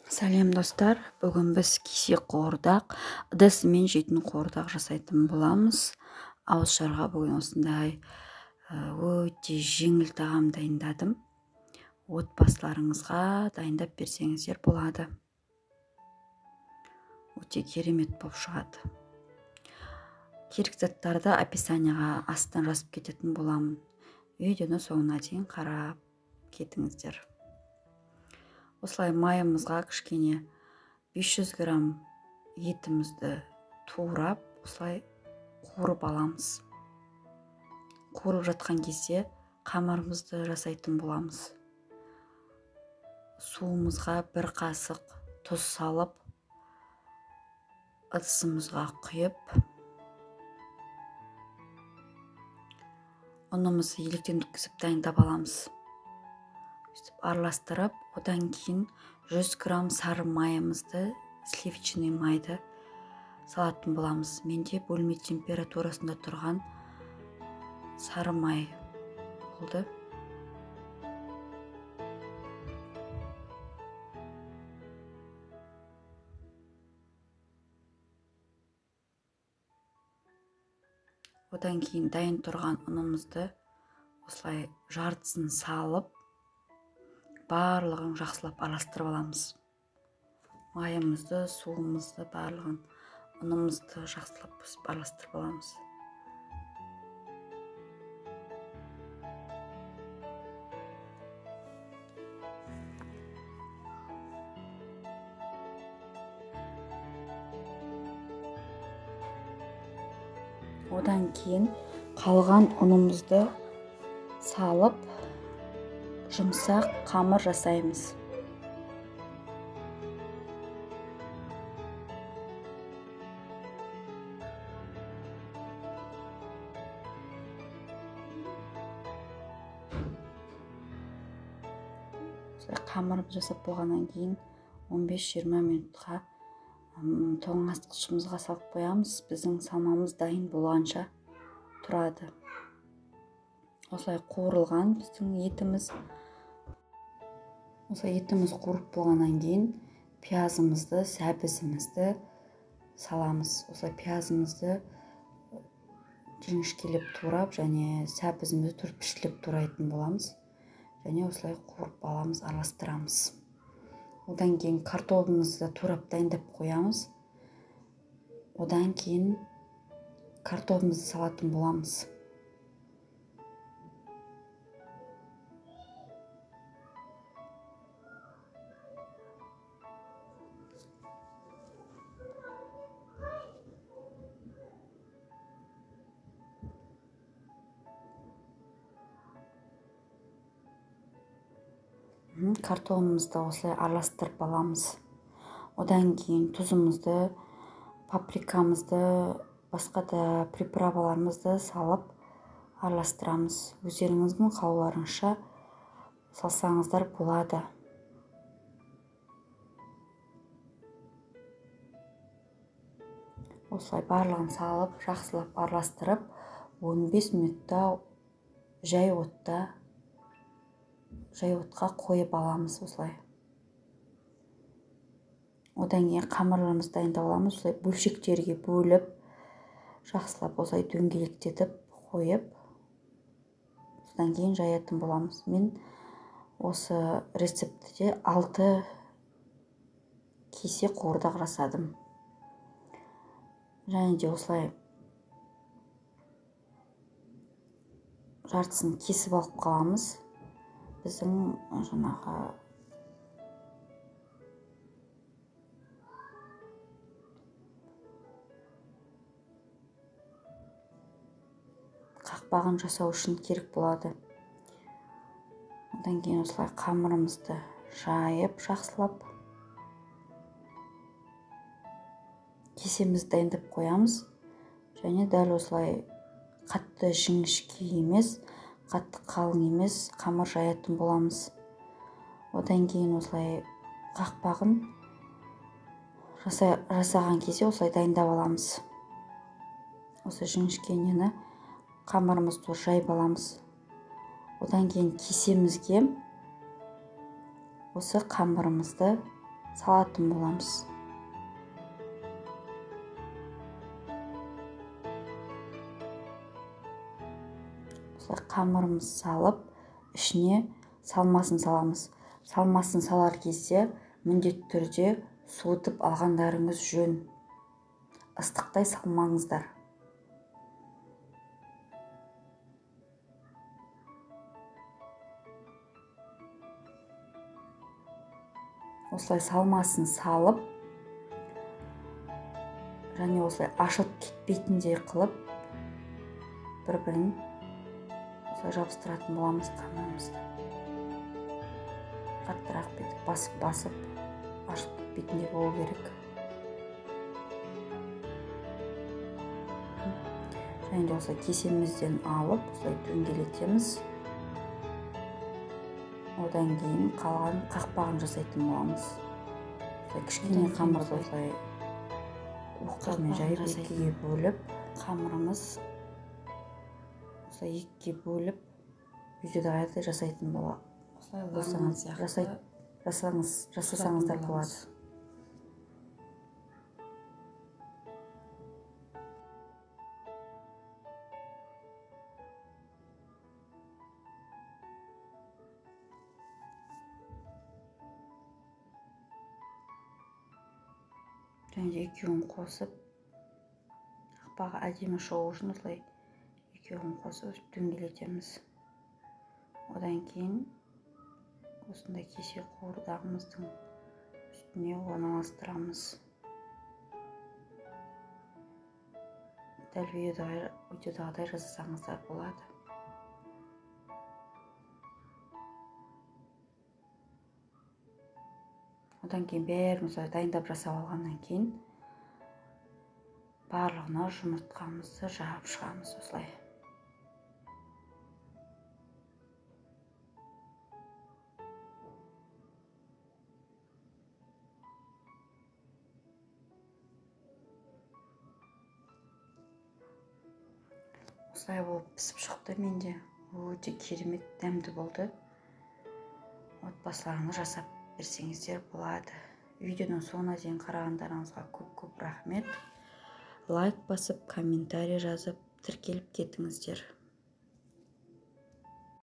Сәлем достар, бүгін біз кесе қуырдақ, ыдысымен жейтін қуырдақ жасайтын боламыз. Ауызшарға бүгін осындай өте жеңіл тағам дайындадым. Отбасыларыңызға дайындап берсеңіздер болады. Өте керемет болып шығады. Керек заттарды описанияға астан жазып кететін боламын. Видеоны соңына дейін қарап кетіңіздер. Осылай майымызға кішкене 500 грамм етімізді турап, осылай қуырып аламыз. Қуырып жатқан кезде қамырымызды жасайтын боламыз. Суымызға 1 қасық тұз салып, ыдысымызға құйып, ұнымызды електен өткізіп дайындап аламыз. Араластырып, одан кейін 100 грамм сары майымызды, сливочный майды салатын боламыз. Менде бөлме температурасында тұрған сары май болды. Одан кейін дайын тұрған ұнымызды осылай жартысын салып, барлығын жақсылап араластырып аламыз. Майымызды, суымызды, барлығын, ұнымызды жақсылап араластырып аламыз. Одан кейін қалған ұнымызды салып, жұмсақ қамыр жасаймыз. Қамырымызды жасап болғаннан кейін 15-20 минутқа тоңазытқышымызға салып қоямыз. Біздің салмамыз дайын болғанша тұрады. Осылай қуырылған біздің етіміз. Осылай етіміз қуырып болғаннан кейін пиязымызды, сәбізімізді саламыз. Осылай пиязымызды жіңішкелеп турап, және сәбізімізді түрпіштілеп турайтын боламыз. Және осылай қуырып аламыз, араластырамыз. Одан кейін картоплымызды турап дайындап қоямыз. Одан кейін картоплымызды салатын боламыз. Картоплымызды осылай араластырып аламыз. Одан кейін тұзымызды, паприкамызды, басқа да приправаларымызды салып араластырамыз. Өздеріңіздің қалауларыңызша салсаңыздар болады. Осылай барлығын салып, жақсылап араластырып, 15 минутта жай отқа қойып аламыз осылай. Одан кейін қамырымызды дайындап аламыз. Осылай бөлшектерге бөліп, жақсылап осылай дөңгелектетіп қойып, содан кейін жаятын боламыз. Мен осы рецептіде 6 кесе қуырдақ жасадым. Және де осылай жартысын кесіп алып қаламыз. Біздің жаңағы қақпағын жасау үшін керек болады. Одан кейін осылай қамырымызды жайып, жақсылап кесемізді дайындап қоямыз. Және дәл осылай қатты жіңішке емес, қатты қалың емес, қамыр жаятын боламыз. Одан кейін осылай қақпағын жасаған кезде осылай дайындап аламыз. Осы жіңішкенені қамырымызды жайып аламыз. Одан кейін кесемізге осы қамырымызды салатын боламыз. Осылай қамырымыз салып, ішіне салмасын саламыз. Салмасын салар кезде міндетті түрде суытып алғандарыңыз жөн. Ыстықтай салмаңыздар. Осылай салмасын салып, және осылай ашылып кетпейтіндей қылып, бір-бірін осылай жабыстыратын боламыз қамырымызды. Қаттырақ бетіп басып, ашылып кетпейтіндей болу керек. Және де осылай кесемізден алып, осылай дөңгелетеміз. Одан кейін қалған қақпағын жасайтын боламыз. Кішкене қамырды осылай уқпамен жайып екіге бөліп, қамырымыз осылай екіге бөліп, видеода жасайтын болады. Жасасаңыздар болады. Және де екеуін қосып, қақпағы әдемі шығу үшін осылай екеуін қосып дөңгелетеміз. Одан кейін осындай кесе қуырдағымыздың үстіне орналастырамыз. Дәл видеодағыдай жасасаңыздар болады. Одан кейін бәріміз дайындап жасап алғаннан кейін барлығына жұмыртқамызды жағып шығамыз осылай. Осылай болып пісіп шықты менде. Өте керемет дәмді болды. Отбасыларыңыз жасап берсеңіздер болады. Видеоның соңына дейін қарағандарыңызға көп рахмет. Лайк басып, комментарий жазып, тіркеліп кетіңіздер.